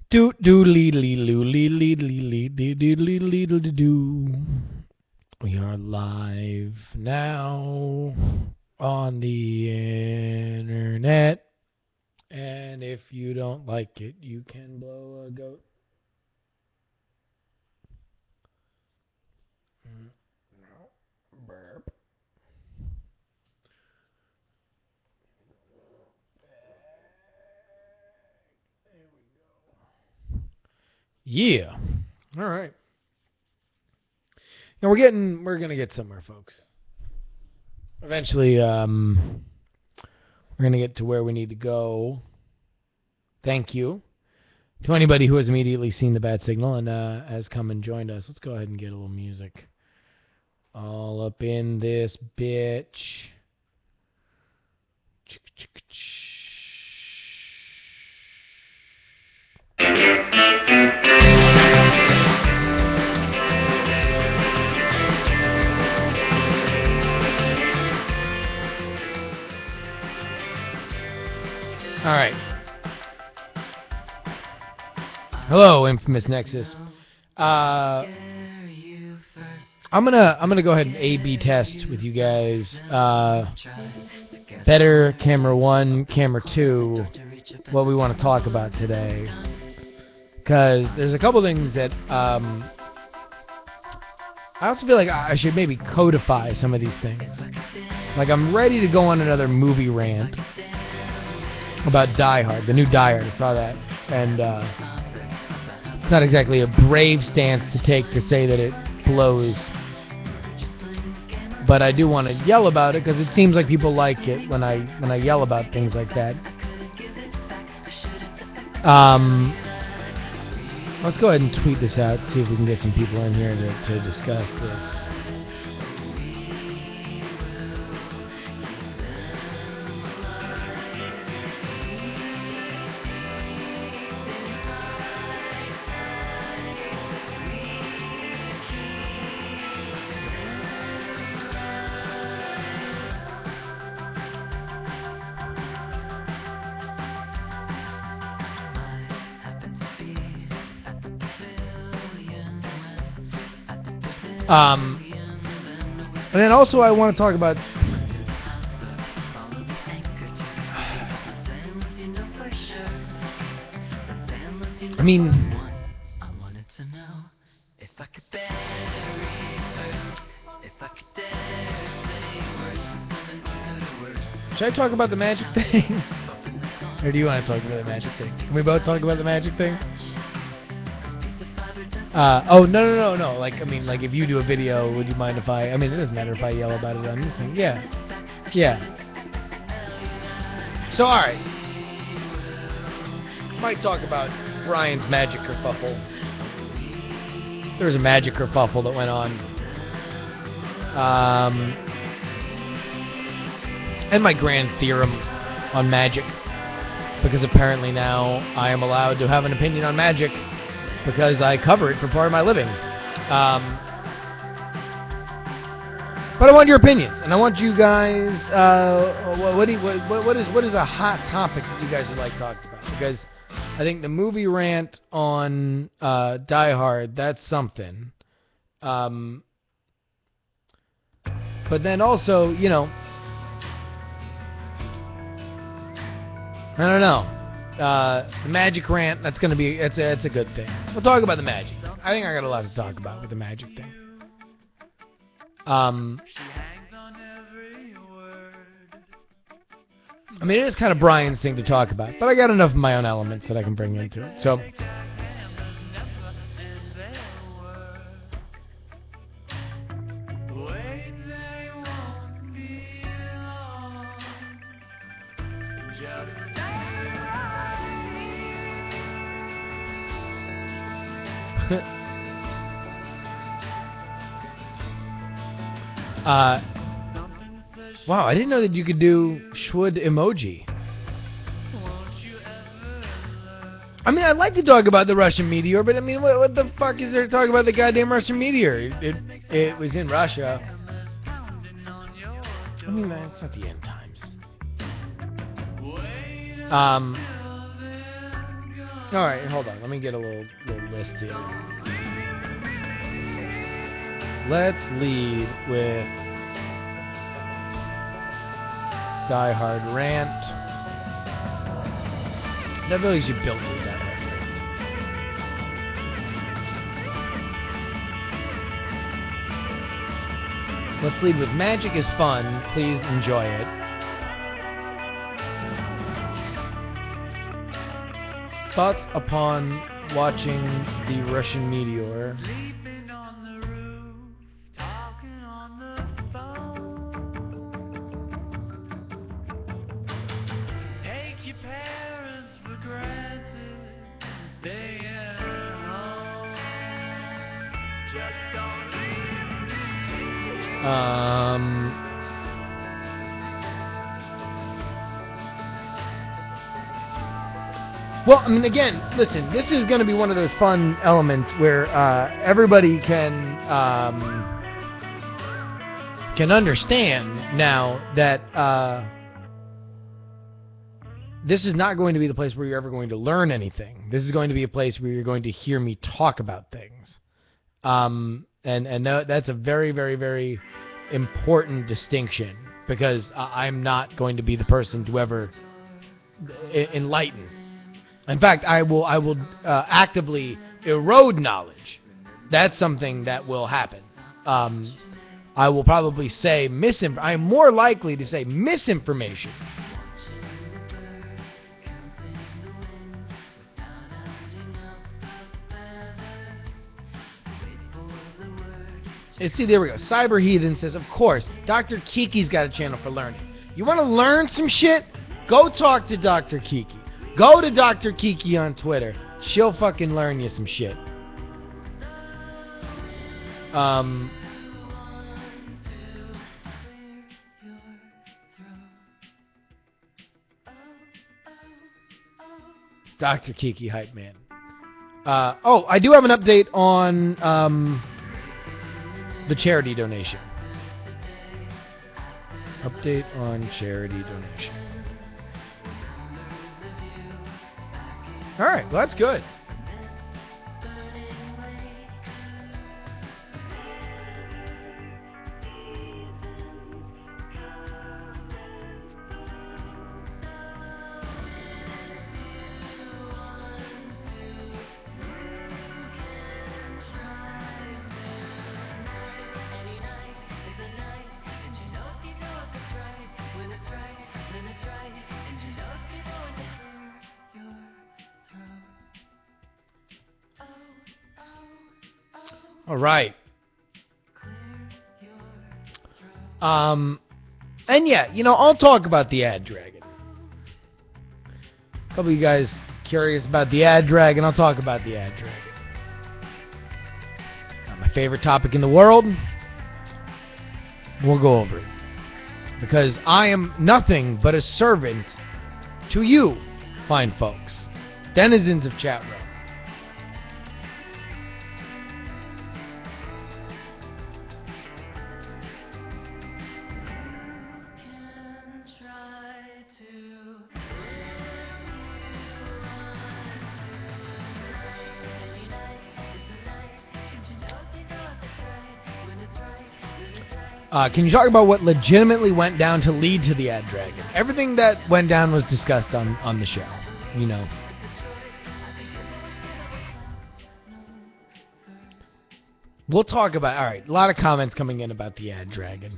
Do do lee lee loo lee lee lee lee doo doo lee lee doo doo doo. We are live now on the internet, and if you don't like it, you can blow a goat. No, burp. Yeah. All right. And we're gonna get somewhere, folks. Eventually, we're gonna get to where we need to go. Thank you to anybody who has immediately seen the bat signal and has come and joined us. Let's go ahead and get a little music. All up in this bitch. All right. Hello, Infamous Nexus. I'm gonna go ahead and A/B test with you guys. Better camera 1, camera 2. What we want to talk about today, because there's a couple things that I also feel like I should maybe codify some of these things. Like, I'm ready to go on another movie rant about Die Hard, the new Die Hard. I saw that, and it's not exactly a brave stance to take to say that it blows, but I do want to yell about it because it seems like people like it when I yell about things like that. Let's go ahead and tweet this out, see if we can get some people in here to discuss this. And then also I want to talk about should I talk about the magic thing? Or do you want to talk about the magic thing? Can we both talk about the magic thing? No. Like, I mean, like, if you do a video, would you mind if it doesn't matter if I yell about it on this thing. Yeah. So, alright. Might talk about Brian's magic kerfuffle. There was a magic kerfuffle that went on. And my grand theorem on magic. Because apparently now I am allowed to have an opinion on magic because I cover it for part of my living. But I want your opinions, and I want you guys. What is a hot topic that you guys would like talked about? Because I think the movie rant on Die Hard, that's something. But then also, you know, I don't know. The magic rant, that's going to be, it's a good thing. We'll talk about the magic. I think I got a lot to talk about with the magic thing. I mean, it is kind of Brian's thing to talk about, but I got enough of my own elements that I can bring into it. So, wow, I didn't know that you could do Schwood emoji. I mean, I'd like to talk about the Russian meteor, but I mean, what the fuck is there to talk about the goddamn Russian meteor? It was in Russia. I mean, that's not the end times. All right, hold on. Let me get a little list here. Let's lead with Die Hard Rant. That really should build to a Die Hard Rant. Let's lead with Magic is fun. Please enjoy it. Thoughts upon watching the Russian meteor. Well, I mean, again, listen, this is going to be one of those fun elements where everybody can understand now that this is not going to be the place where you're ever going to learn anything. This is going to be a place where you're going to hear me talk about things. And that's a very, very, very important distinction, because I'm not going to be the person to ever enlighten. In fact, I will actively erode knowledge. That's something that will happen. I will probably say I'm more likely to say misinformation. See, there we go. Cyber Heathen says, of course, Dr. Kiki's got a channel for learning. You want to learn some shit? Go talk to Dr. Kiki. Go to Dr. Kiki on Twitter. She'll fucking learn you some shit. Dr. Kiki hype man. I do have an update on the charity donation. Update on charity donation. All right, well, that's good. All right. And yeah, I'll talk about the ad dragon. A couple of you guys curious about the ad dragon. I'll talk about the ad dragon. Not my favorite topic in the world. We'll go over it. Because I am nothing but a servant to you, fine folks. Denizens of chat room. Can you talk about what legitimately went down to lead to the ad dragon? Everything that went down was discussed on the show, We'll talk about. All right, a lot of comments coming in about the ad dragon.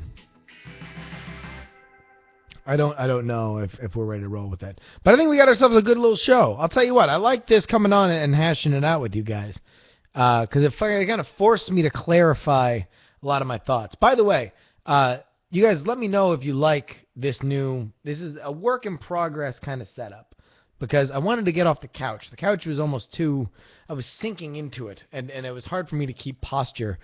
I don't know if we're ready to roll with that, but I think we got ourselves a good little show. I'll tell you what, I like this coming on and hashing it out with you guys, because it kind of forced me to clarify a lot of my thoughts. By the way, you guys, let me know if you like this is a work in progress kind of setup, because I wanted to get off the couch. The couch was I was sinking into it, and it was hard for me to keep posture.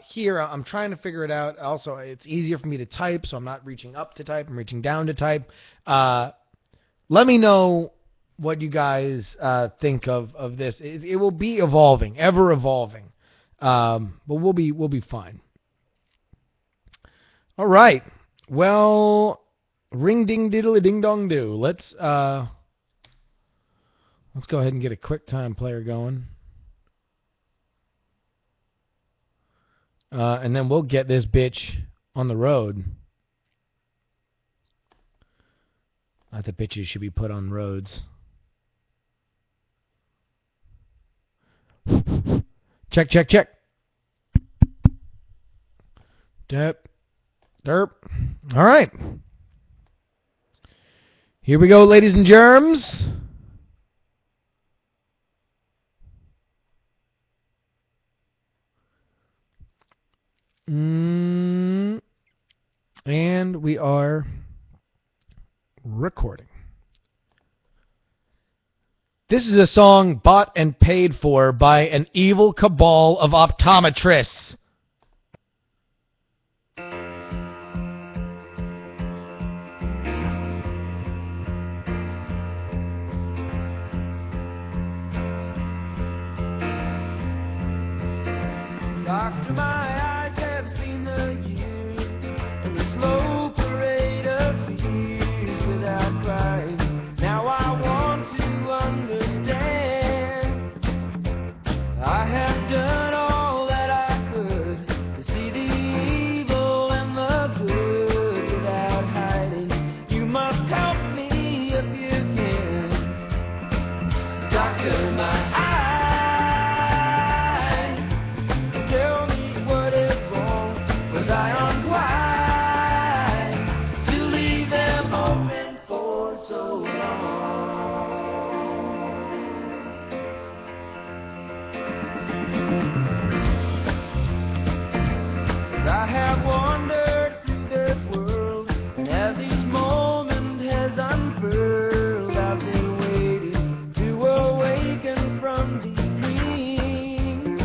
Here, I'm trying to figure it out. Also, it's easier for me to type, so I'm not reaching up to type. I'm reaching down to type. Let me know what you guys think of this. It will be evolving, ever evolving, but we'll be fine. All right. Well, ring ding diddly ding dong do. Let's Let's go ahead and get a QuickTime player going. And then we'll get this bitch on the road. Not that bitches should be put on roads. Check, check, check. Derp. Derp. All right. Here we go, ladies and germs. And we are recording. This is a song bought and paid for by an evil cabal of optometrists. Doctor, my eyes have seen the years and the slow parade of fears without crying. Now I want to understand. I have done all that I could to see the evil and the good without hiding. You must help me if you can. Doctor, my eyes. Tell me what is wrong, was I unwise to leave them open for so long? I have wandered through this world, and as each moment has unfurled, I've been waiting to awaken from these dreams.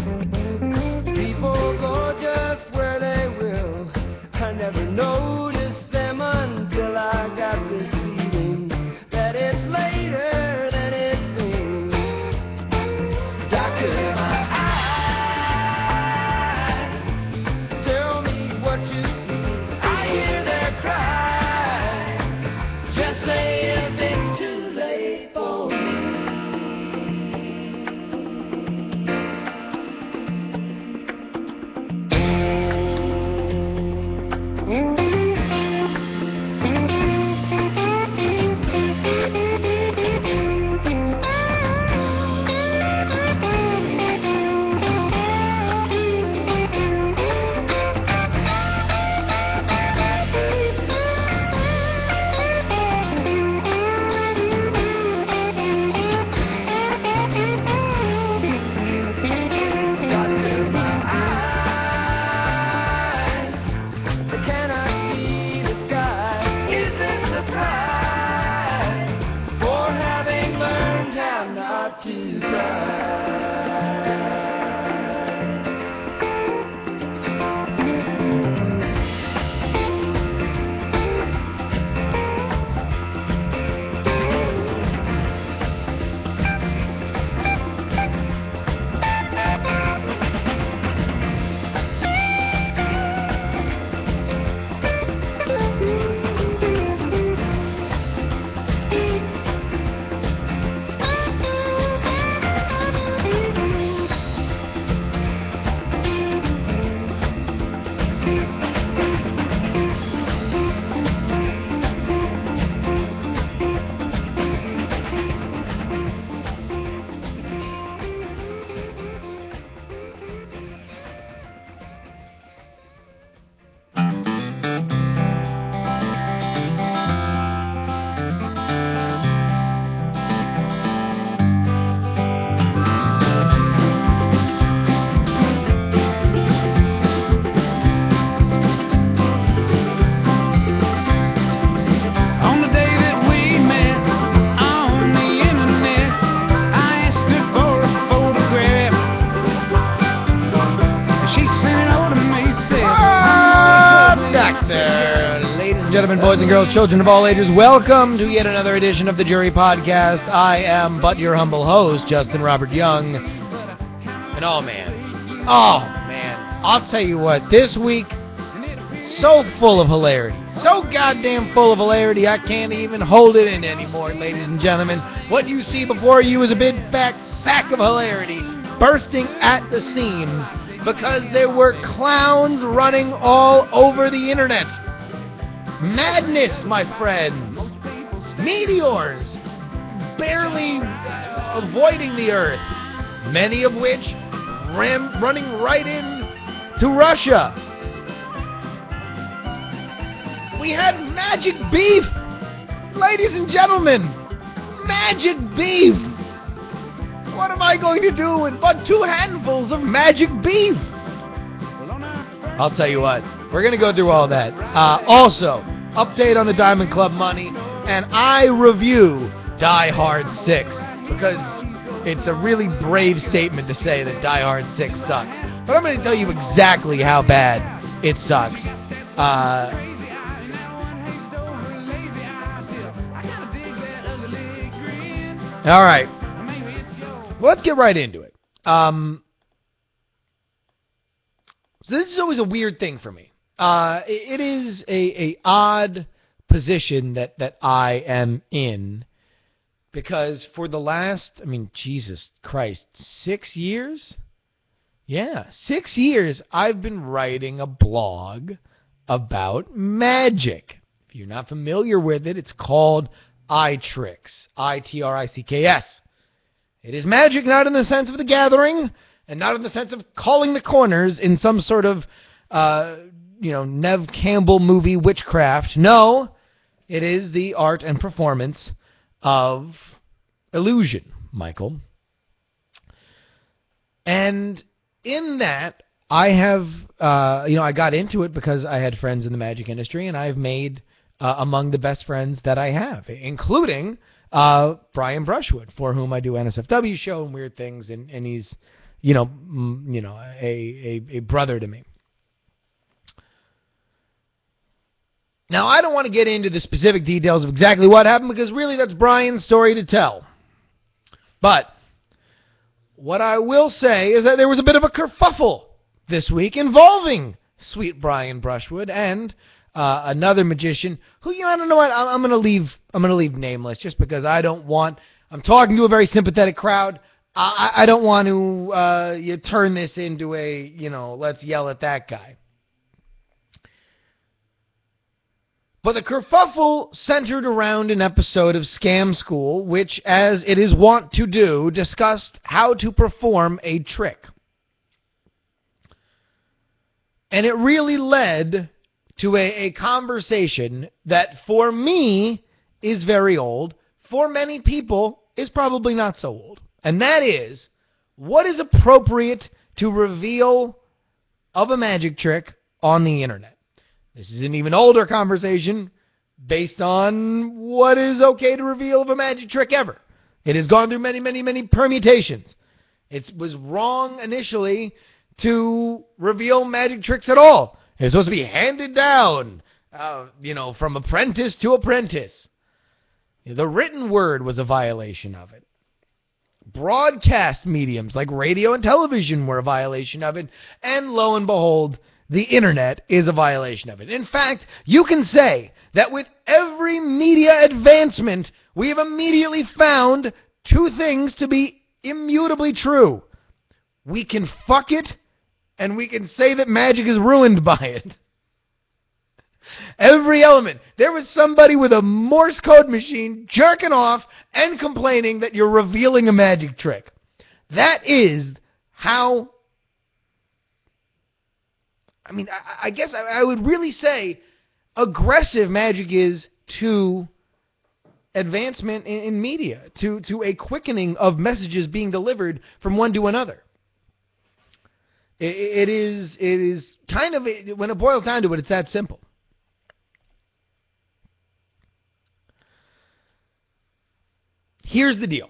People go just where they will. I never noticed them until I got this feeling that it's later than it seems. Doctor, my eyes, tell me what you see. I hear their cries. Just say if it's too late for me. Doctor, my eyes, can I see the sky? Is this the price for having learned how not to cry? On the day that we met on the internet, I asked her for a photograph. She sent it over to me, said, Doctor, ladies and gentlemen, boys and girls, children of all ages, welcome to yet another edition of the JuRY Podcast. I am but your humble host, Justin Robert Young. And oh man, I'll tell you what, this week, so full of hilarities. So goddamn full of hilarity, I can't even hold it in anymore, ladies and gentlemen. What you see before you is a big fat sack of hilarity bursting at the seams because there were clowns running all over the internet. Madness, my friends. Meteors barely avoiding the Earth, many of which running right into Russia. We had magic beef, ladies and gentlemen. Magic beef. What am I going to do with but 2 handfuls of magic beef? I'll tell you what. We're going to go through all that. Also, update on the Diamond Club money, and I review Die Hard 6 because it's a really brave statement to say that Die Hard 6 sucks. But I'm going to tell you exactly how bad it sucks. All right. Let's get right into it. So this is always a weird thing for me. It is a odd position that I am in because for the last, Jesus Christ, 6 years? Yeah, 6 years I've been writing a blog about magic. If you're not familiar with it, it's called iTricks, ITRICKS. It is magic not in the sense of the gathering and not in the sense of calling the corners in some sort of, Nev Campbell movie witchcraft. No, it is the art and performance of illusion, Michael. And in that, I have, I got into it because I had friends in the magic industry, and I've made among the best friends that I have, including Brian Brushwood, for whom I do NSFW show and weird things, and he's, a brother to me. Now, I don't want to get into the specific details of exactly what happened because really that's Brian's story to tell. But what I will say is that there was a bit of a kerfuffle this week involving sweet Brian Brushwood and another magician who, I don't know what, I'm going to leave nameless just because I'm talking to a very sympathetic crowd. I don't want to turn this into a, let's yell at that guy. But the kerfuffle centered around an episode of Scam School, which, as it is wont to do, discussed how to perform a trick. And it really led to a conversation that, for me, is very old. For many people, is probably not so old. And that is, what is appropriate to reveal of a magic trick on the internet? This is an even older conversation based on what is okay to reveal of a magic trick ever. It has gone through many, many, many permutations. It was wrong initially to reveal magic tricks at all. It's supposed to be handed down, from apprentice to apprentice. The written word was a violation of it. Broadcast mediums like radio and television were a violation of it. And lo and behold, the internet is a violation of it. In fact, you can say that with every media advancement, we have immediately found 2 things to be immutably true. We can fuck it, and we can say that magic is ruined by it. Every element. There was somebody with a Morse code machine jerking off and complaining that you're revealing a magic trick. That is how... I guess I would really say aggressive magic is to advancement in media, to a quickening of messages being delivered from one to another. It is kind of, when it boils down to it, it's that simple. Here's the deal.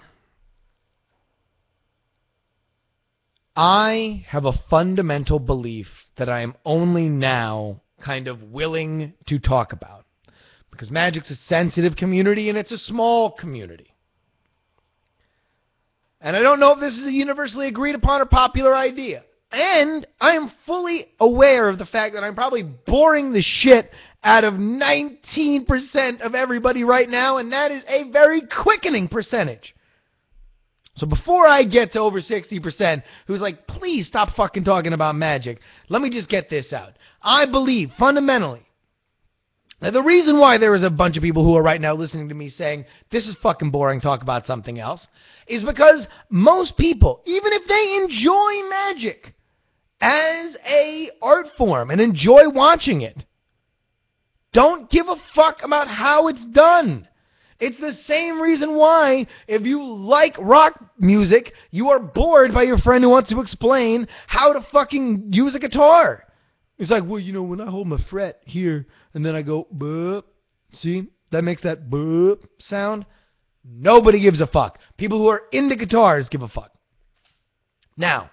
I have a fundamental belief that I am only now kind of willing to talk about. Because magic's a sensitive community and it's a small community. And I don't know if this is a universally agreed upon or popular idea. And I am fully aware of the fact that I'm probably boring the shit out of 19% of everybody right now, and that is a very quickening percentage. So before I get to over 60% who's like, please stop fucking talking about magic, let me just get this out. I believe fundamentally that the reason why there is a bunch of people who are right now listening to me saying, this is fucking boring, talk about something else, is because most people, even if they enjoy magic as a art form and enjoy watching it, don't give a fuck about how it's done. It's the same reason why, if you like rock music, you are bored by your friend who wants to explain how to fucking use a guitar. It's like, well, when I hold my fret here, and then I go, boop, see? That makes that boop sound. Nobody gives a fuck. People who are into guitars give a fuck. Now,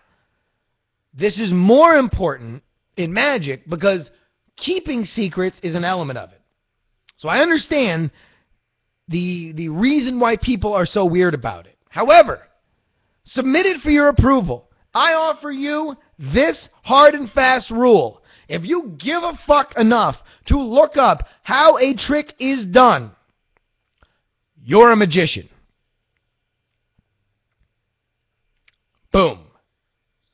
this is more important in magic because keeping secrets is an element of it. So I understand the reason why people are so weird about it. However, submitted for your approval, I offer you this hard and fast rule. If you give a fuck enough to look up how a trick is done, you're a magician. Boom.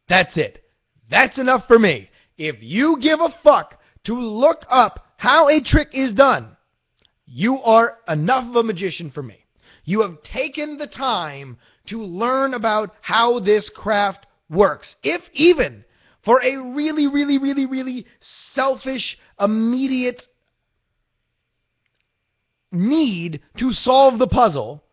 That's it. That's enough for me. If you give a fuck to look up how a trick is done, you are enough of a magician for me. You have taken the time to learn about how this craft works. If even for a really, really, really, really selfish, immediate need to solve the puzzle.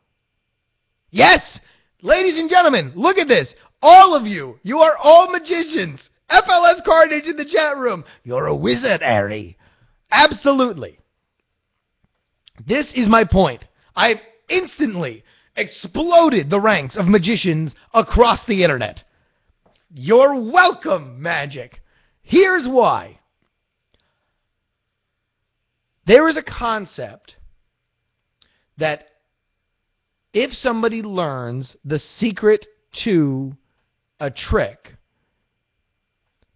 Yes, ladies and gentlemen, look at this. All of you, you are all magicians. FLS Carnage in the chat room. You're a wizard, Harry. Absolutely. This is my point. I've instantly exploded the ranks of magicians across the internet. You're welcome, magic. Here's why. There is a concept that if somebody learns the secret to a trick,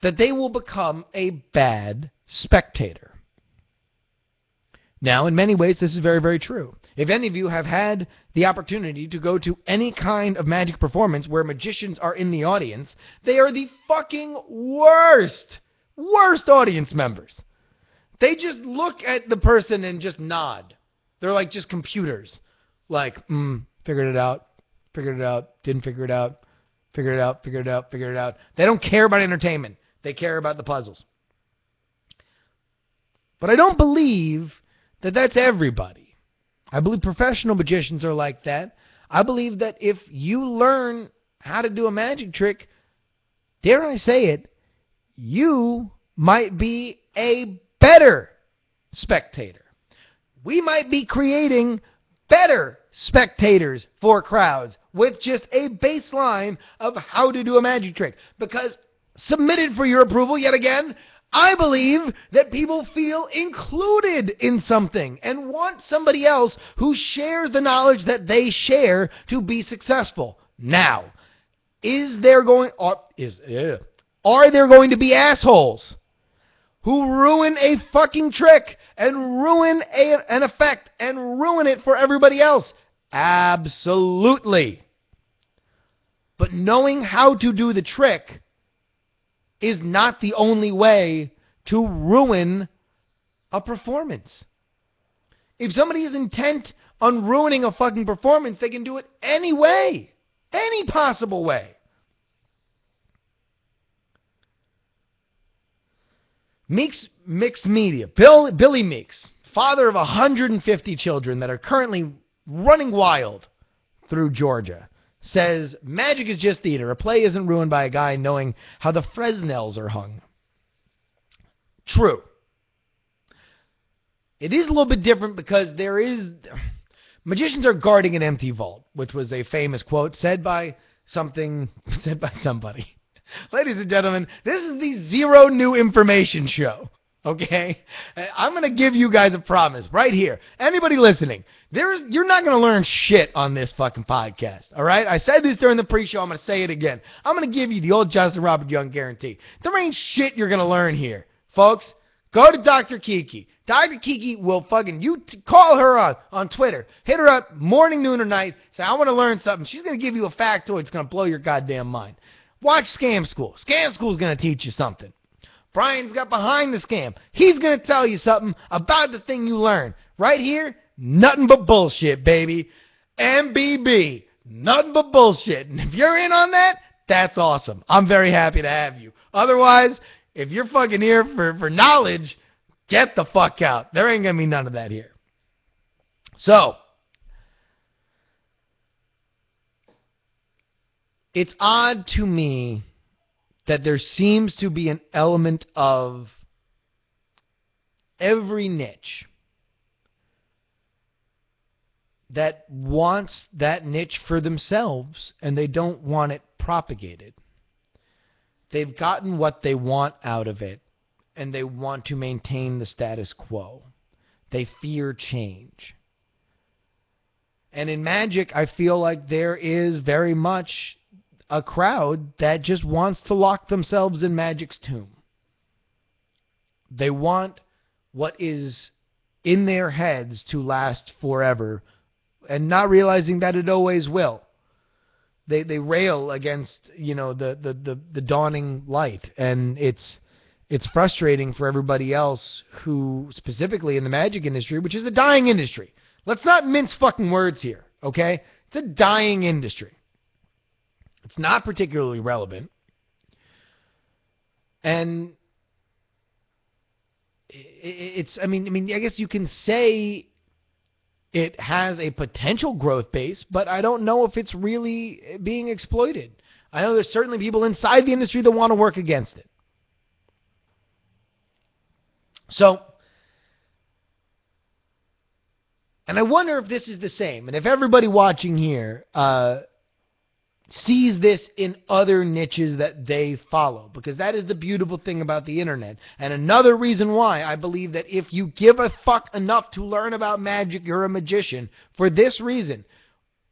that they will become a bad spectator. Now, in many ways, this is very, very true. If any of you have had the opportunity to go to any kind of magic performance where magicians are in the audience, they are the fucking worst audience members. They just look at the person and just nod. They're like just computers. Like, figured it out, didn't figure it out, figured it out. They don't care about entertainment. They care about the puzzles. But I don't believe that that's everybody. I believe professional magicians are like that. I believe that if you learn how to do a magic trick, dare I say it, you might be a better spectator. We might be creating better spectators for crowds with just a baseline of how to do a magic trick. Because submitted for your approval yet again, I believe that people feel included in something and want somebody else who shares the knowledge that they share to be successful. Now, are there going to be assholes who ruin a fucking trick and ruin an effect and ruin it for everybody else? Absolutely. But knowing how to do the trick is not the only way to ruin a performance. If somebody is intent on ruining a fucking performance, they can do it any way. Any possible way. Meeks Mixed Media. Billy Meeks, father of 150 children that are currently running wild through Georgia, says, magic is just theater. A play isn't ruined by a guy knowing how the Fresnels are hung. True. It is a little bit different because magicians are guarding an empty vault, which was a famous quote said by somebody. Ladies and gentlemen, this is the Zero New Information Show. Okay? I'm going to give you guys a promise right here. Anybody listening, you're not going to learn shit on this fucking podcast. All right? I said this during the pre-show. I'm going to say it again. I'm going to give you the old Justin Robert Young guarantee. There ain't shit you're going to learn here. Folks, Go to Dr. Kiki. Dr. Kiki will fucking, call her on Twitter. Hit her up morning, noon, or night. Say, I want to learn something. She's going to give you a factoid. It's going to blow your goddamn mind. Watch Scam School. Scam School is going to teach you something. Brian's got Behind the Scam. He's going to tell you something about the thing you learn. Right here, nothing but bullshit, baby. MBB, nothing but bullshit. And if you're in on that, that's awesome. I'm very happy to have you. Otherwise, if you're fucking here for knowledge, get the fuck out. There ain't going to be none of that here. So, it's odd to me that there seems to be an element of every niche that wants that niche for themselves and they don't want it propagated. They've gotten what they want out of it and they want to maintain the status quo. They fear change. And in magic, I feel like there is very much a crowd that just wants to lock themselves in magic's tomb. They want what is in their heads to last forever and not realizing that it always will. They rail against, the dawning light, and it's frustrating for everybody else who, specifically in the magic industry, which is a dying industry. Let's not mince fucking words here, okay? It's a dying industry. It's not particularly relevant. And I guess you can say it has a potential growth base, but I don't know if it's really being exploited. I know there's certainly people inside the industry that want to work against it. So, and I wonder if this is the same, and if everybody watching here sees this in other niches that they follow, because that is the beautiful thing about the internet. And another reason why I believe that if you give a fuck enough to learn about magic, you're a magician. For this reason,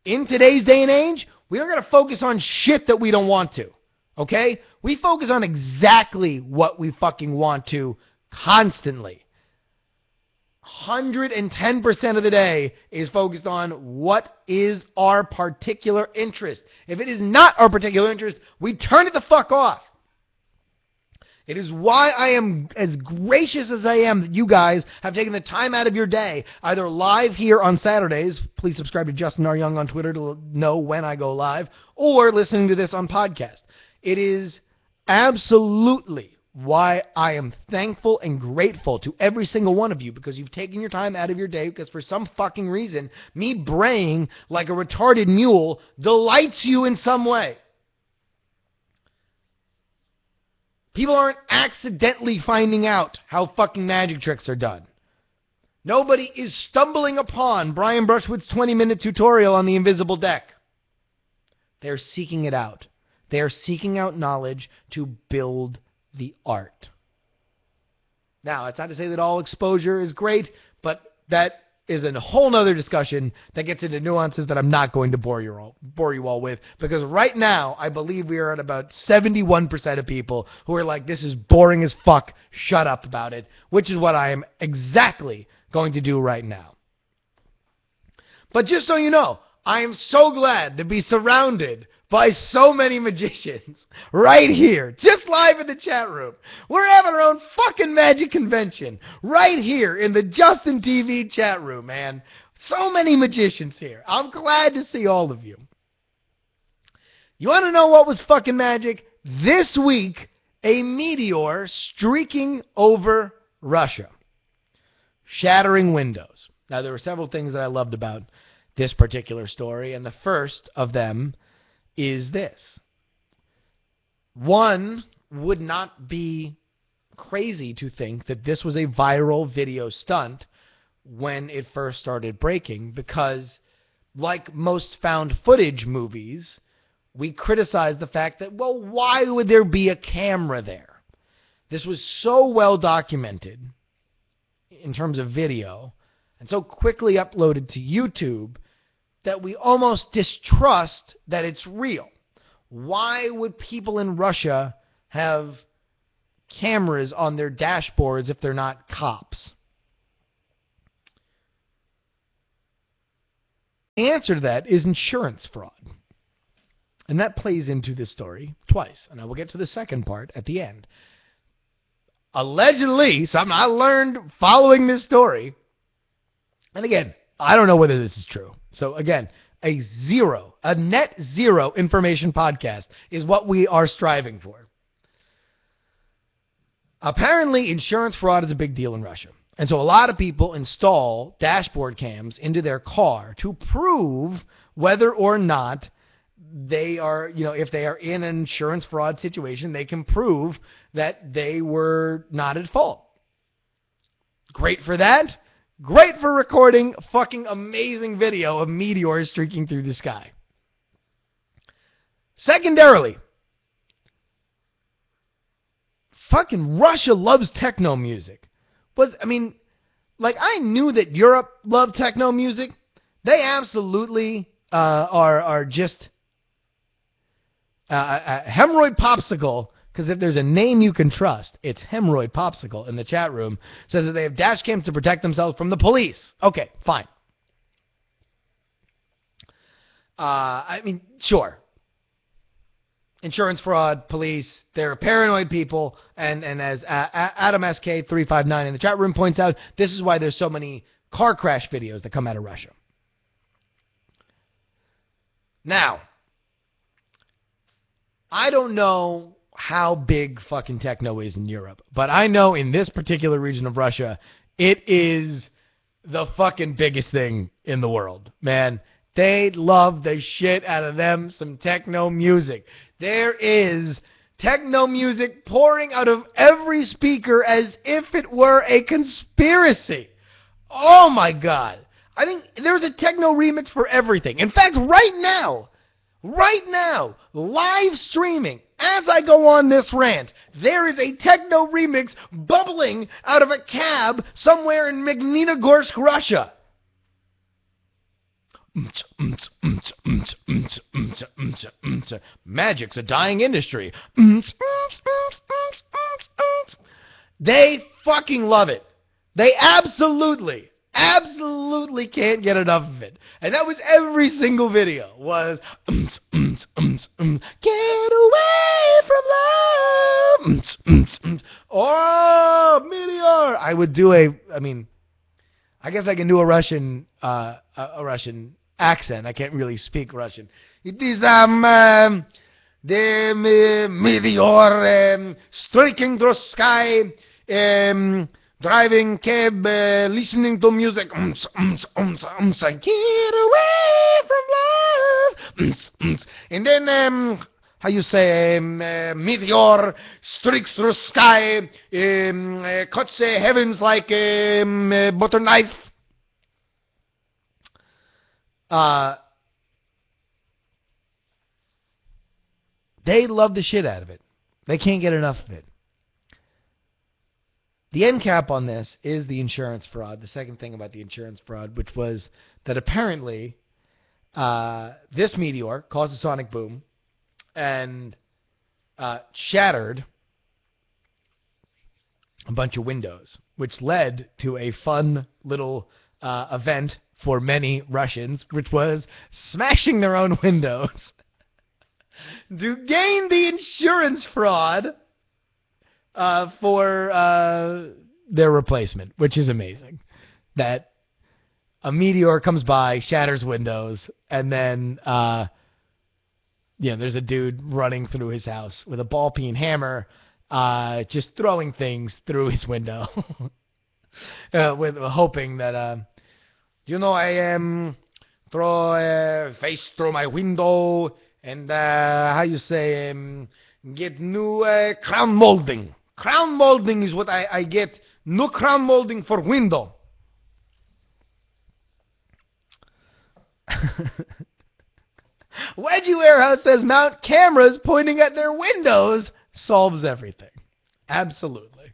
in today's day and age, we don't got to focus on shit that we don't want to, okay? We focus on exactly what we fucking want to constantly. 110% of the day is focused on what is our particular interest. If it is not our particular interest, we turn it the fuck off. It is why I am as gracious as I am that you guys have taken the time out of your day, either live here on Saturdays, please subscribe to Justin R. Young on Twitter to know when I go live, or listening to this on podcast. It is absolutely why I am thankful and grateful to every single one of you, because you've taken your time out of your day, because for some fucking reason, me braying like a retarded mule delights you in some way. People aren't accidentally finding out how fucking magic tricks are done. Nobody is stumbling upon Brian Brushwood's 20-minute tutorial on the invisible deck. They're seeking it out. They are seeking out knowledge to build the art. Now, that's not to say that all exposure is great, but that is a whole nother discussion that gets into nuances that I'm not going to bore you all with, because right now I believe we are at about 71% of people who are like, this is boring as fuck, shut up about it, which is what I am exactly going to do right now. But just so you know, I am so glad to be surrounded by so many magicians right here, just live in the chat room. We're having our own fucking magic convention right here in the Justin TV chat room, man. So many magicians here. I'm glad to see all of you. You want to know what was fucking magic? This week, a meteor streaking over Russia, shattering windows. Now, there were several things that I loved about this particular story, and the first of them is this. One would not be crazy to think that this was a viral video stunt when it first started breaking, because like most found footage movies, we criticize the fact that, well, why would there be a camera there? This was so well documented in terms of video and so quickly uploaded to YouTube that we almost distrust that it's real. Why would people in Russia have cameras on their dashboards if they're not cops? The answer to that is insurance fraud. And that plays into this story twice. And I will get to the second part at the end. Allegedly, something I learned following this story, and again, I don't know whether this is true. So again, a net zero information podcast is what we are striving for. Apparently, insurance fraud is a big deal in Russia. And so a lot of people install dashboard cams into their car to prove whether or not they are, if they are in an insurance fraud situation, they can prove that they were not at fault. Great for that. Great for recording fucking amazing video of meteors streaking through the sky. Secondarily, fucking Russia loves techno music. I knew that Europe loved techno music. They absolutely are just Hemorrhoid Popsicle, because if there's a name you can trust, it's Hemorrhoid Popsicle in the chat room, says that they have dash cams to protect themselves from the police. Okay, fine. Sure. Insurance fraud, police, they're paranoid people, and as Adam SK359 in the chat room points out, this is why there's so many car crash videos that come out of Russia. Now, I don't know how big fucking techno is in Europe, but I know in this particular region of Russia, it is the fucking biggest thing in the world, man. They love the shit out of them some techno music. There is techno music pouring out of every speaker as if it were a conspiracy. Oh my God. I think there's a techno remix for everything. In fact, right now, live streaming, as I go on this rant, there is a techno remix bubbling out of a cab somewhere in Magnitogorsk, Russia. Magic's a dying industry. They fucking love it. They absolutely can't get enough of it. And that was every single video was get away from love. Oh, meteor. I would do I guess I can do a Russian accent. I can't really speak Russian. It is the meteor streaking through the sky, driving cab, listening to music. Get away from love. And then how you say, meteor streaks through the sky, cuts the heavens like a butter knife. They love the shit out of it. They can't get enough of it. The end cap on this is the insurance fraud. The second thing about the insurance fraud, which was that apparently this meteor caused a sonic boom and shattered a bunch of windows, which led to a fun little event for many Russians, which was smashing their own windows to gain the insurance fraud for their replacement, which is amazing. That a meteor comes by, shatters windows, and then there's a dude running through his house with a ball-peen hammer, just throwing things through his window, with hoping that I throw a face through my window and get new crown molding. Crown molding is what I get. New crown molding for window. Wedgie Warehouse says mount cameras pointing at their windows solves everything. Absolutely.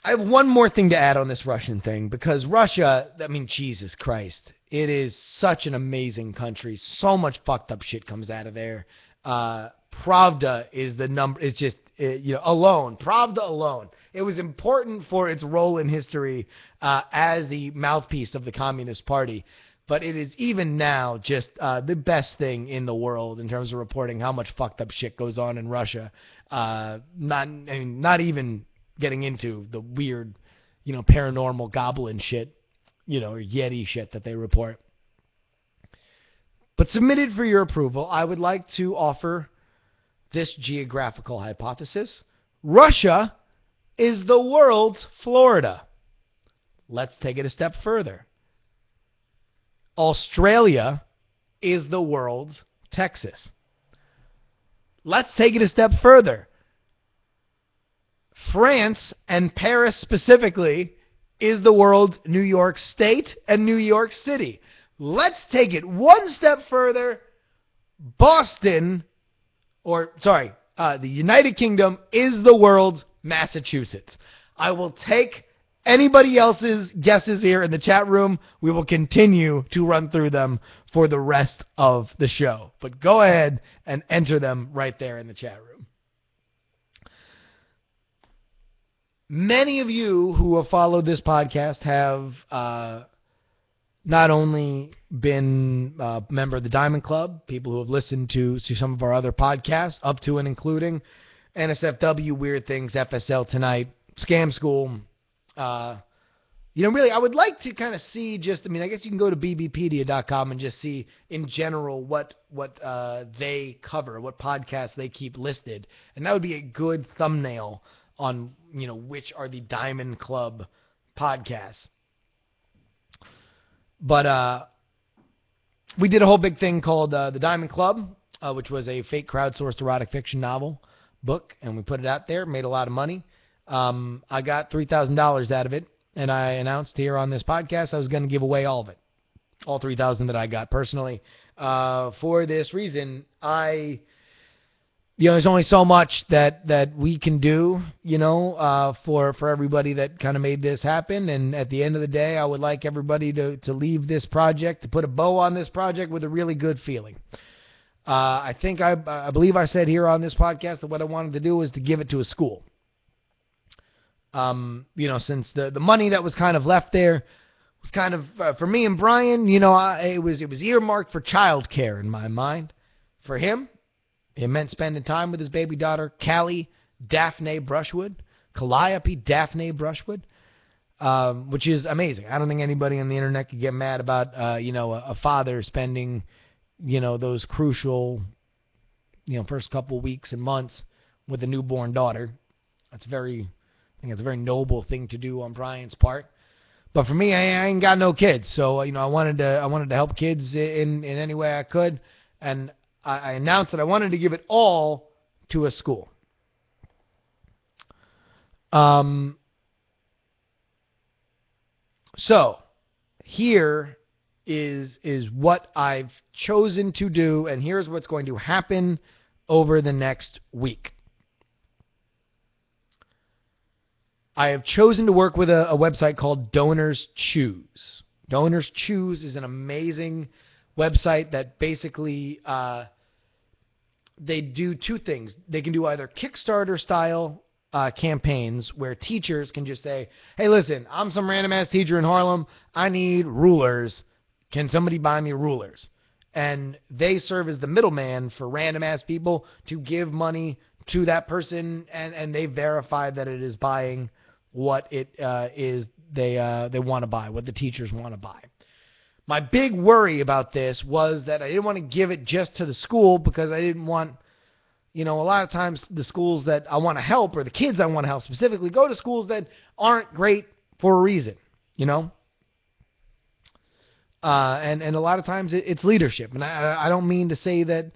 I have one more thing to add on this Russian thing, because Russia, Jesus Christ, it is such an amazing country. So much fucked up shit comes out of there. Pravda is the number. It's just, alone. Pravda alone. It was important for its role in history as the mouthpiece of the Communist Party. But it is even now just the best thing in the world in terms of reporting how much fucked up shit goes on in Russia. Not even getting into the weird, paranormal goblin shit, or Yeti shit that they report. But submitted for your approval, I would like to offer this geographical hypothesis. Russia is the world's Florida. Let's take it a step further. Australia is the world's Texas. Let's take it a step further. France, and Paris specifically, is the world's New York State and New York City. Let's take it one step further. The United Kingdom is the world's Massachusetts. I will take anybody else's guesses here in the chat room. We will continue to run through them for the rest of the show. But go ahead and enter them right there in the chat room. Many of you who have followed this podcast have not only been a member of the Diamond Club, people who have listened to some of our other podcasts, up to and including NSFW, Weird Things, FSL Tonight, Scam School. Really, I would like to kind of see I guess you can go to bbpedia.com and just see in general what they cover, what podcasts they keep listed. And that would be a good thumbnail on, which are the Diamond Club podcasts. But we did a whole big thing called The Diamond Club, which was a fake crowdsourced erotic fiction novel book, and we put it out there, made a lot of money. I got $3,000 out of it, and I announced here on this podcast I was going to give away all of it, all $3,000 that I got personally. For this reason, there's only so much that we can do, for everybody that kind of made this happen. And at the end of the day, I would like everybody to leave this project, to put a bow on this project with a really good feeling. I believe I said here on this podcast that what I wanted to do was to give it to a school. Since the money that was kind of left there was kind of, for me and Brian, it was earmarked for childcare in my mind. For him, it meant spending time with his baby daughter, Callie Daphne Brushwood, Calliope Daphne Brushwood, which is amazing. I don't think anybody on the internet could get mad about, a father spending, those crucial, first couple weeks and months with a newborn daughter. I think it's a very noble thing to do on Brian's part. But for me, I ain't got no kids, so I wanted to help kids in any way I could, and I announced that I wanted to give it all to a school. So here is what I've chosen to do, and here's what's going to happen over the next week. I have chosen to work with a website called Donors Choose. Donors Choose is an amazing website that basically they do two things. They can do either Kickstarter style campaigns where teachers can just say, hey, listen, I'm some random ass teacher in Harlem. I need rulers. Can somebody buy me rulers? And they serve as the middleman for random ass people to give money to that person, and they verify that it is buying what it is they want to buy, what the teachers want to buy. My big worry about this was that I didn't want to give it just to the school because I didn't want, a lot of times the schools that I want to help, or the kids I want to help specifically, go to schools that aren't great for a reason, and a lot of times it's leadership. And I don't mean to say that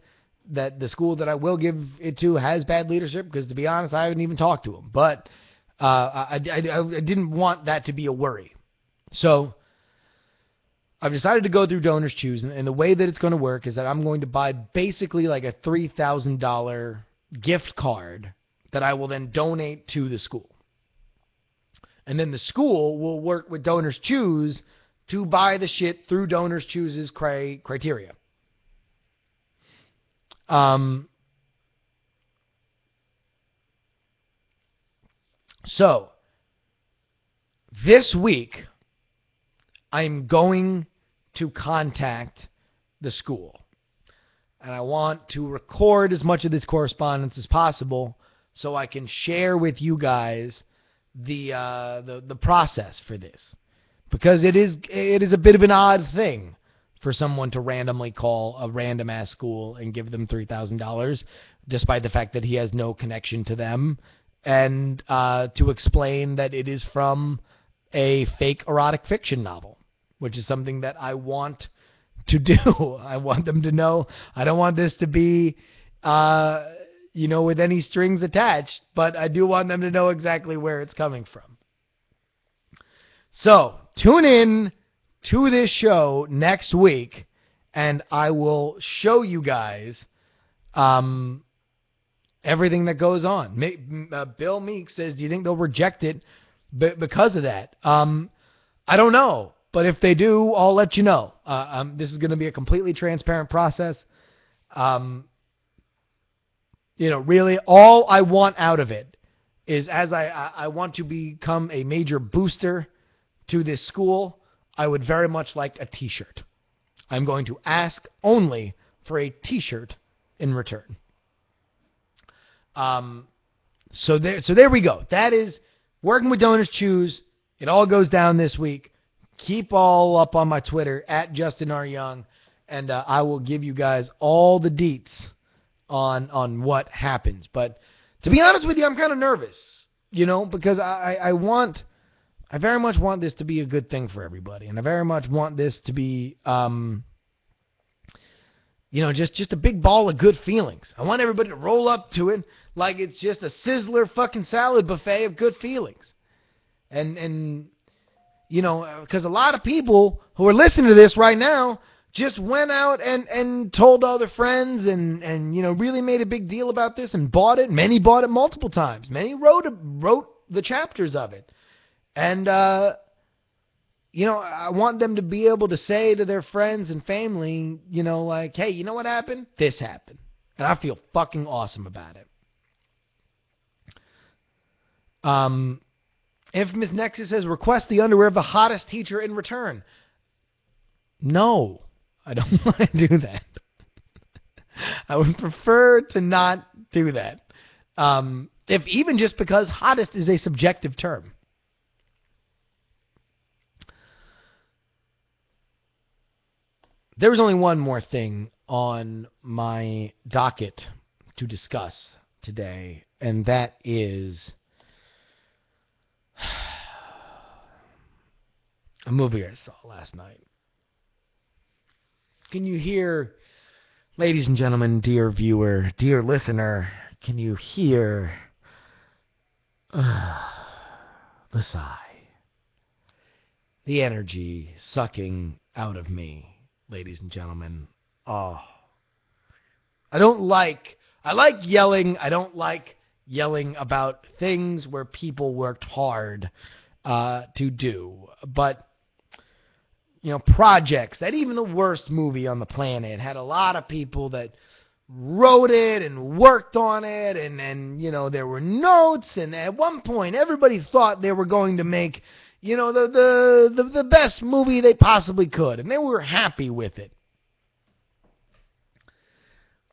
the school that I will give it to has bad leadership, because to be honest, I haven't even talked to them. But I didn't want that to be a worry. So I've decided to go through Donors Choose, and the way that it's going to work is that I'm going to buy basically like a $3,000 gift card that I will then donate to the school. And then the school will work with Donors Choose to buy the shit through Donors Choose's criteria. So, this week, I'm going to contact the school. And I want to record as much of this correspondence as possible so I can share with you guys the process for this. Because it is a bit of an odd thing for someone to randomly call a random ass school and give them $3,000, despite the fact that he has no connection to them, and to explain that it is from a fake erotic fiction novel, which is something that I want to do. I want them to know. I don't want this to be, with any strings attached, but I do want them to know exactly where it's coming from. So, tune in to this show next week, and I will show you guys everything that goes on. Bill Meek says, do you think they'll reject it because of that? I don't know, but if they do, I'll let you know. This is going to be a completely transparent process. Really, all I want out of it is, as I want to become a major booster to this school, I would very much like a t-shirt. I'm going to ask only for a t-shirt in return. So there we go. That is Working with Donors Choose. It all goes down this week. Keep all up on my Twitter, @JustinRYoung, and I will give you guys all the deets on what happens. But to be honest with you, I'm kind of nervous, because I very much want this to be a good thing for everybody, and I very much want this to be, just a big ball of good feelings. I want everybody to roll up to it like it's just a Sizzler fucking salad buffet of good feelings. And because a lot of people who are listening to this right now just went out and told other friends and really made a big deal about this and bought it. Many bought it multiple times. Many wrote the chapters of it. And, I want them to be able to say to their friends and family, like, hey, you know what happened? This happened. And I feel fucking awesome about it. Infamous Nexus says, request the underwear of the hottest teacher in return. No, I don't want to do that. I would prefer to not do that. If even just because hottest is a subjective term. There was only one more thing on my docket to discuss today, and that is a movie I saw last night. Can you hear, ladies and gentlemen, dear viewer, dear listener, can you hear the sigh, the energy sucking out of me? Ladies and gentlemen, I like yelling. I don't like yelling about things where people worked hard to do. But, projects that even the worst movie on the planet had a lot of people that wrote it and worked on it, and there were notes, and at one point everybody thought they were going to make the best movie they possibly could, and they were happy with it.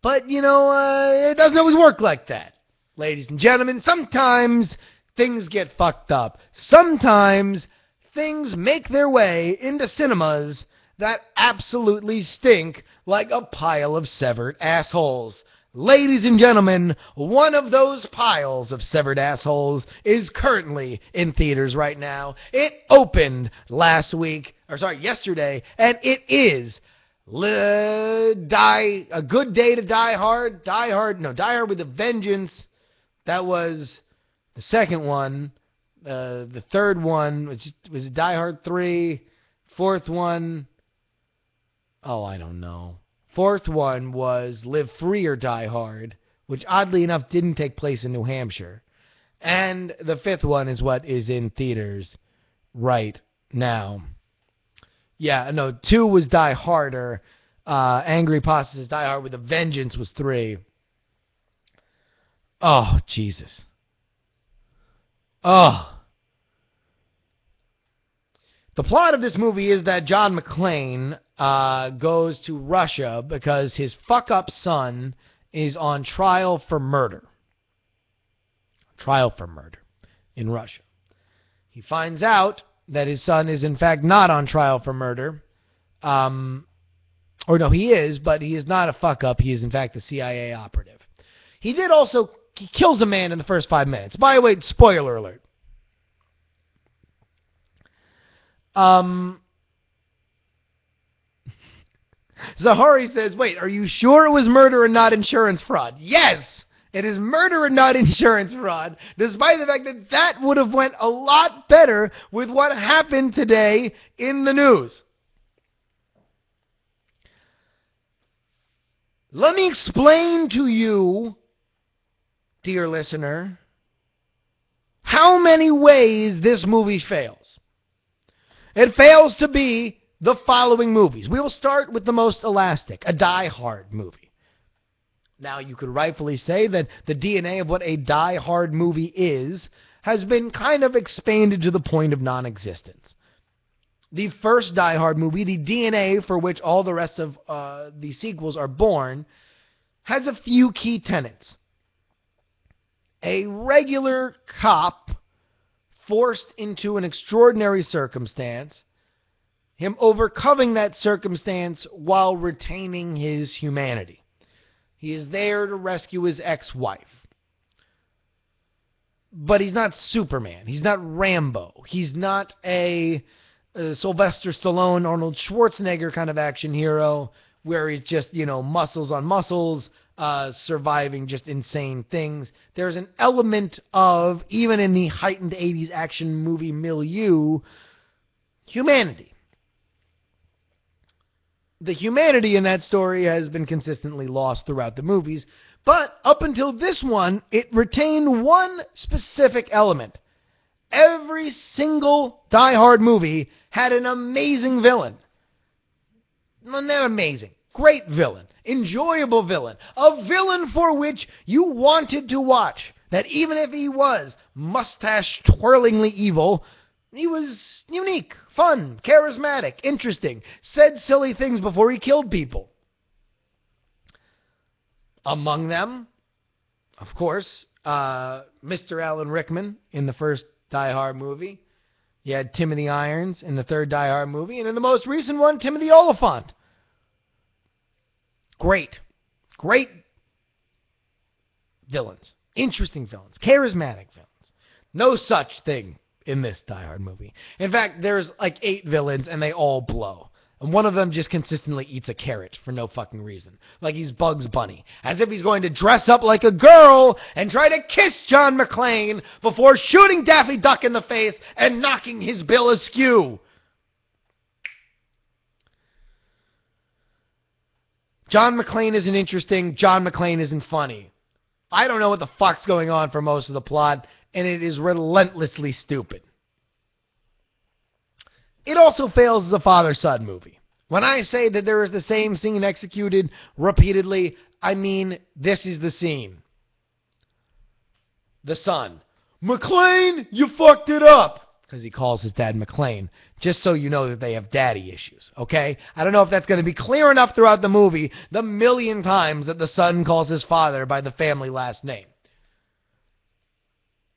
But, it doesn't always work like that, ladies and gentlemen. Sometimes things get fucked up. Sometimes things make their way into cinemas that absolutely stink like a pile of severed assholes. Ladies and gentlemen, one of those piles of severed assholes is currently in theaters right now. It opened yesterday, and it is A Good Day to Die Hard. Die Hard with a Vengeance. That was the second one. The third one was it Die Hard 3? Fourth one, I don't know. Fourth one was Live Free or Die Hard, which oddly enough didn't take place in New Hampshire. And the fifth one is what is in theaters right now. Yeah, no, 2 was Die Harder. Angry Pasta's Die Hard with a Vengeance was 3. Oh, Jesus. Oh. The plot of this movie is that John McClane goes to Russia because his fuck-up son is on trial for murder. Trial for murder in Russia. He finds out that his son is in fact not on trial for murder. Or no, he is, but he is not a fuck-up. He is in fact a CIA operative. He kills a man in the first 5 minutes. By the way, spoiler alert. Zahari says, wait, are you sure it was murder and not insurance fraud? Yes, it is murder and not insurance fraud, despite the fact that that would have went a lot better with what happened today in the news. Let me explain to you, dear listener, how many ways this movie fails. It fails to be the following movies. We will start with the most elastic, a Die Hard movie. Now, you could rightfully say that the DNA of what a Die Hard movie is has been kind of expanded to the point of non-existence. The first Die Hard movie, the DNA for which all the rest of the sequels are born, has a few key tenets. A regular cop forced into an extraordinary circumstance, him overcoming that circumstance while retaining his humanity. He is there to rescue his ex-wife. But he's not Superman. He's not Rambo. He's not a Sylvester Stallone, Arnold Schwarzenegger kind of action hero where he's just, muscles on muscles, surviving just insane things. There's an element of, even in the heightened 80s action movie milieu, humanity. The humanity in that story has been consistently lost throughout the movies, but up until this one, it retained one specific element. Every single Die Hard movie had an amazing villain. Well, not amazing. Great villain. Enjoyable villain. A villain for which you wanted to watch. That even if he was mustache-twirlingly evil, he was unique, fun, charismatic, interesting, said silly things before he killed people. Among them, of course, Mr. Alan Rickman in the first Die Hard movie. You had Timothy Irons in the third Die Hard movie. And in the most recent one, Timothy Olyphant. Great villains. Interesting villains. Charismatic villains. No such thing in this Die Hard movie. In fact, there's like 8 villains and they all blow. And one of them just consistently eats a carrot for no fucking reason. Like he's Bugs Bunny. As if he's going to dress up like a girl and try to kiss John McClane before shooting Daffy Duck in the face and knocking his bill askew. John McClane isn't interesting. John McClane isn't funny. I don't know what the fuck's going on for most of the plot, and it is relentlessly stupid. It also fails as a father-son movie. When I say that there is the same scene executed repeatedly, I mean this is the scene. The son. McClane, you fucked it up! Because he calls his dad McClane, just so you know that they have daddy issues, okay? I don't know if that's going to be clear enough throughout the movie, the million times that the son calls his father by the family last name.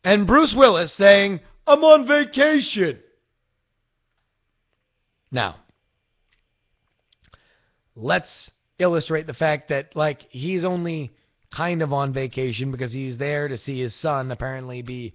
And Bruce Willis saying, I'm on vacation. Now, let's illustrate the fact that, like, he's only kind of on vacation because he's there to see his son apparently be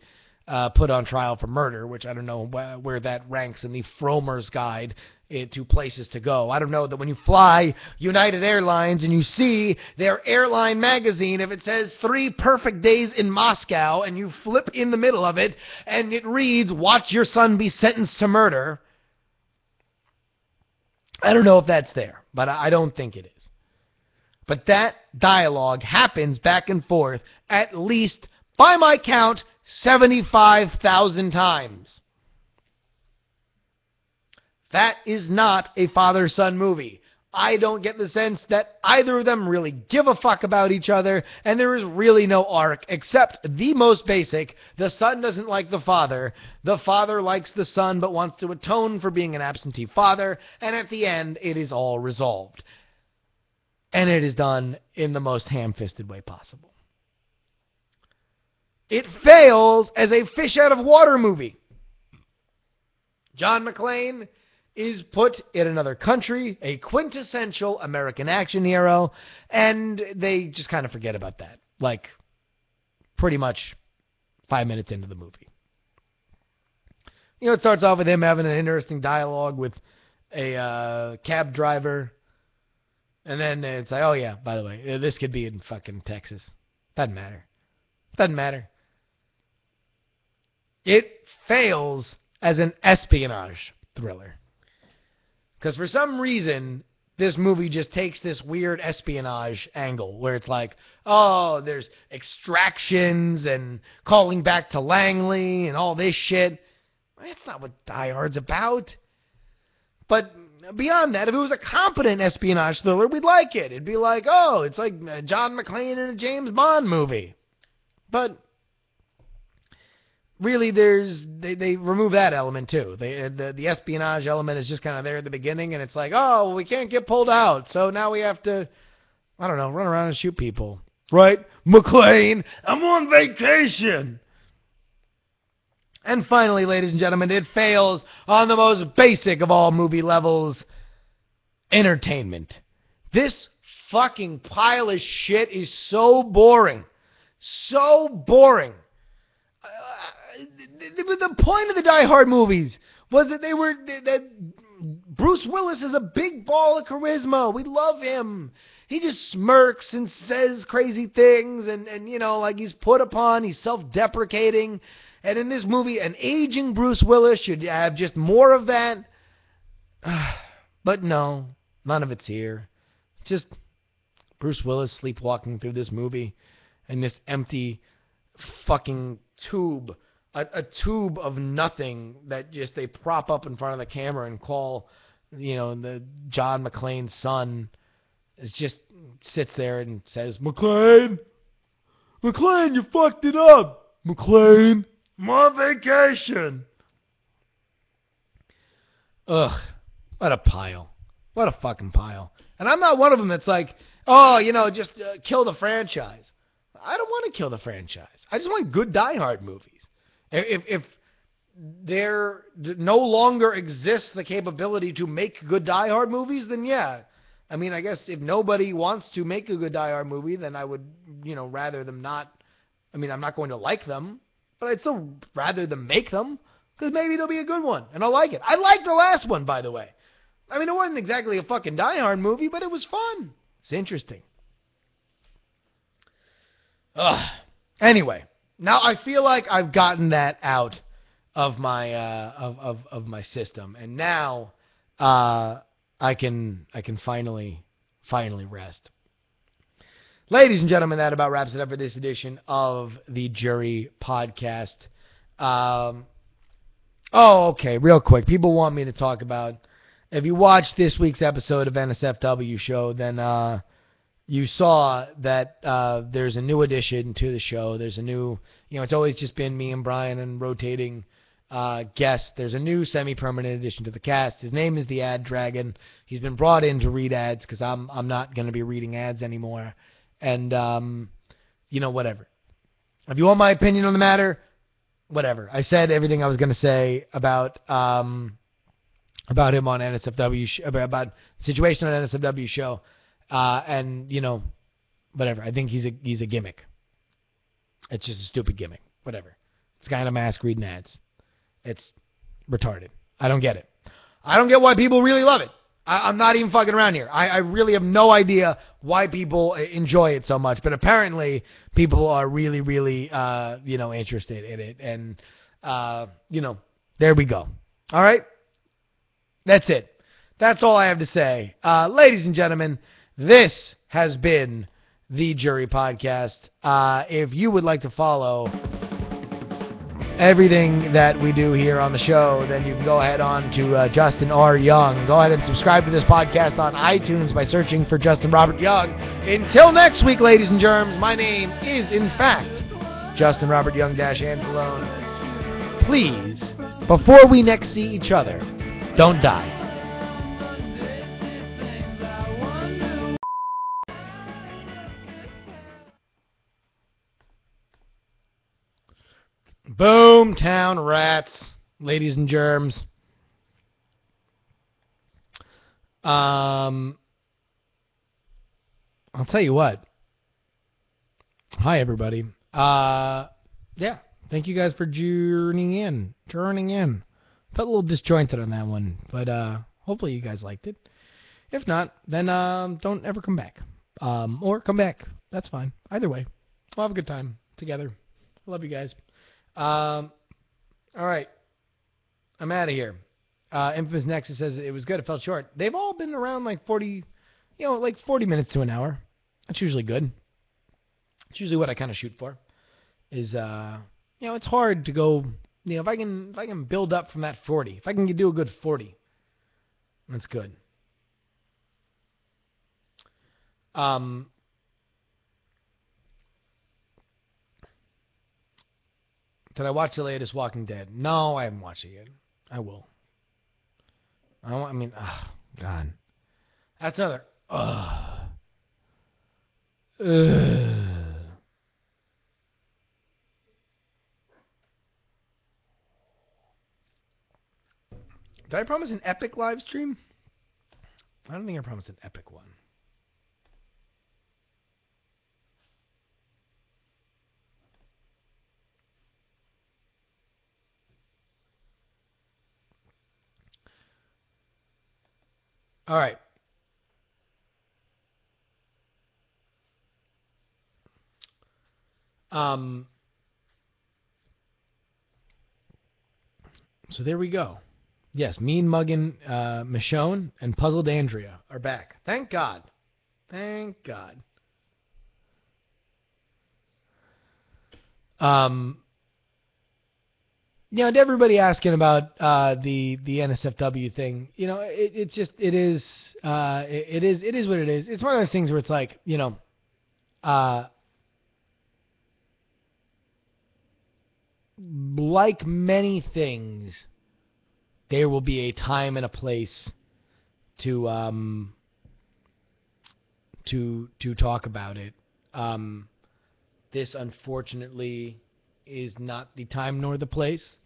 put on trial for murder, which I don't know where that ranks in the Fromer's Guide to places to go. I don't know that when you fly United Airlines and you see their airline magazine, if it says 3 perfect days in Moscow and you flip in the middle of it and it reads, watch your son be sentenced to murder, I don't know if that's there, but I don't think it is. But that dialogue happens back and forth at least, by my count, 75,000 times. That is not a father-son movie. I don't get the sense that either of them really give a fuck about each other, and there is really no arc except the most basic. The son doesn't like the father likes the son but wants to atone for being an absentee father, and at the end it is all resolved. And it is done in the most ham-fisted way possible. It fails as a fish out of water movie. John McClane is put in another country, a quintessential American action hero, and they just kind of forget about that. Like, pretty much 5 minutes into the movie. You know, it starts off with him having an interesting dialogue with a cab driver, and then it's like, oh yeah, by the way, this could be in fucking Texas. Doesn't matter. Doesn't matter. It fails as an espionage thriller. Because for some reason, this movie just takes this weird espionage angle where it's like, oh, there's extractions and calling back to Langley and all this shit. That's not what Die Hard's about. But beyond that, if it was a competent espionage thriller, we'd like it. It'd be like, oh, it's like John McClane in a James Bond movie. But really, they remove that element too. The espionage element is just kind of there at the beginning, and it's like, oh, we can't get pulled out, so now we have to, I don't know, run around and shoot people. Right? McClane, I'm on vacation. And finally, ladies and gentlemen, it fails on the most basic of all movie levels, entertainment. This fucking pile of shit is so boring. So boring. The point of the Die Hard movies was that that Bruce Willis is a big ball of charisma. We love him. He just smirks and says crazy things, and you know, like he's put upon, he's self-deprecating. And in this movie, an aging Bruce Willis should have just more of that. But no, none of it's here. It's just Bruce Willis sleepwalking through this movie and this empty fucking tube. A tube of nothing that just they prop up in front of the camera and call, you know, the John McClane's son is just sits there and says, McClane, you fucked it up. McClane, I'm on vacation. Ugh, what a pile. What a fucking pile. And I'm not one of them that's like, oh, you know, just kill the franchise. I don't want to kill the franchise. I just want good Die Hard movies. If there no longer exists the capability to make good Die Hard movies, then yeah. I mean, I guess if nobody wants to make a good Die Hard movie, then I would, you know, rather them not. I mean, I'm not going to like them, but I'd still rather them make them, because maybe they'll be a good one, and I'll like it. I liked the last one, by the way. I mean, it wasn't exactly a fucking Die Hard movie, but it was fun. It's interesting. Ugh. Anyway. Now I feel like I've gotten that out of my of my system, and now I can finally rest. Ladies and gentlemen, that about wraps it up for this edition of the JuRY podcast. Okay, real quick. People want me to talk about, if you watched this week's episode of NSFW show, then you saw that there's a new addition to the show. There's a new, you know, it's always just been me and Brian and rotating guests. There's a new semi-permanent addition to the cast. His name is the Ad Dragon. He's been brought in to read ads because I'm not going to be reading ads anymore. And, you know, whatever. If you want my opinion on the matter, whatever. I said everything I was going to say about him on NSFW, about the situation on NSFW show. And, you know, whatever. I think he's a gimmick. It's just a stupid gimmick. Whatever. It's a guy in a mask reading ads. It's retarded. I don't get it. I don't get why people really love it. I'm not even fucking around here. I really have no idea why people enjoy it so much. But apparently people are really, really, you know, interested in it. And, you know, there we go. All right? That's it. That's all I have to say. Ladies and gentlemen, this has been the JuRY podcast. If you would like to follow everything that we do here on the show, then you can go ahead on to Justin R. Young. Go ahead and subscribe to this podcast on iTunes by searching for Justin Robert Young. Until next week, ladies and germs, my name is, in fact, Justin Robert Young-Anzalone. Please, before we next see each other, don't die. Boomtown rats, ladies and germs. I'll tell you what. Hi, everybody. Yeah, thank you guys for journeying in. Felt a little disjointed on that one, but hopefully you guys liked it. If not, then don't ever come back. Or come back. That's fine. Either way, we'll have a good time together. I love you guys. All right. I'm out of here. Infamous Nexus says it was good. It felt short. They've all been around like 40 minutes to an hour. That's usually good. It's usually what I kind of shoot for. Is it's hard to go. If I can build up from that 40, if I can do a good 40, that's good. Did I watch the latest Walking Dead? No, I haven't watched it yet. I will. God. That's another. Did I promise an epic live stream? I don't think I promised an epic one. All right. So there we go. Yes, Mean Muggin, Michonne, and Puzzled Andrea are back. Thank God. Thank God. To everybody asking about the NSFW thing, it is what it is. It's one of those things where it's like, like many things, there will be a time and a place to talk about it. This unfortunately is not the time nor the place.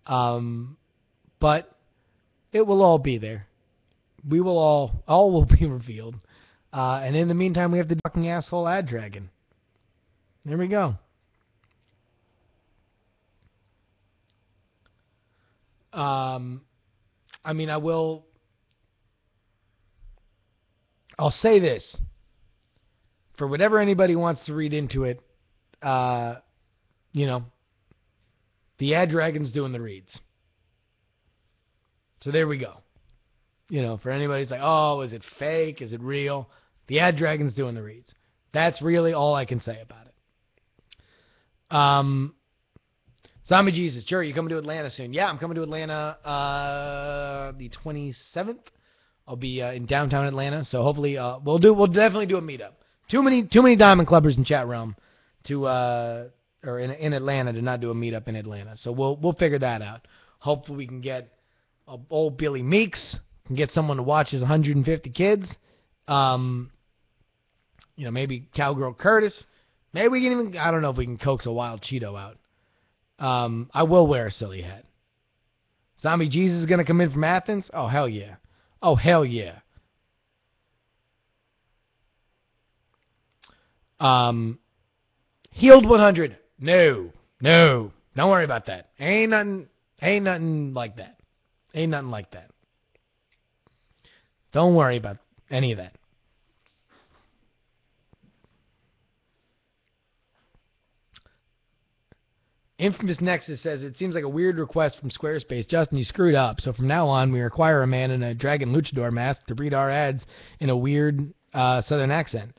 But it will all be there. We will all will be revealed. And in the meantime, we have the fucking asshole ad dragon. There we go. I'll say this. For whatever anybody wants to read into it, the ad dragon's doing the reads. So there we go. For anybody who's like, oh, is it fake? Is it real? The ad dragon's doing the reads. That's really all I can say about it. Zombie Jesus, JuRY, you coming to Atlanta soon? Yeah, I'm coming to Atlanta the 27th. I'll be in downtown Atlanta, so hopefully we'll definitely do a meetup. Too many Diamond Clubbers in chat realm or in Atlanta to not do a meetup in Atlanta. So we'll figure that out. Hopefully we can get old Billy Meeks, can get someone to watch his 150 kids. Maybe Cowgirl Curtis. Maybe we can even, I don't know if we can coax a Wild Cheeto out. I will wear a silly hat. Zombie Jesus is going to come in from Athens? Oh, hell yeah. Oh, hell yeah. Healed 100. No. Don't worry about that. Ain't nothing like that. Ain't nothing like that. Don't worry about any of that. Infamous Nexus says, it seems like a weird request from Squarespace. Justin, you screwed up. So from now on, we require a man in a dragon luchador mask to read our ads in a weird southern accent.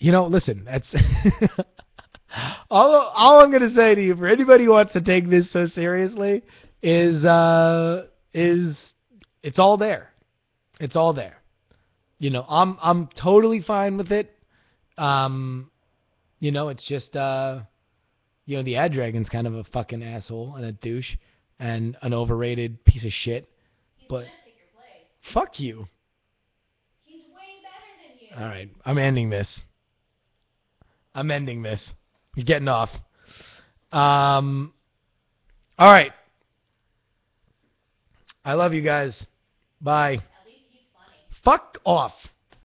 Listen, that's All I'm gonna say to you, for anybody who wants to take this so seriously, is it's all there. It's all there. I'm totally fine with it. Um, it's just the Ad Dragon's kind of a fucking asshole and a douche and an overrated piece of shit. But fuck you. He's way better than you. All right, I'm ending this. You're getting off. All right. I love you guys. Bye. At least he's funny. Fuck off.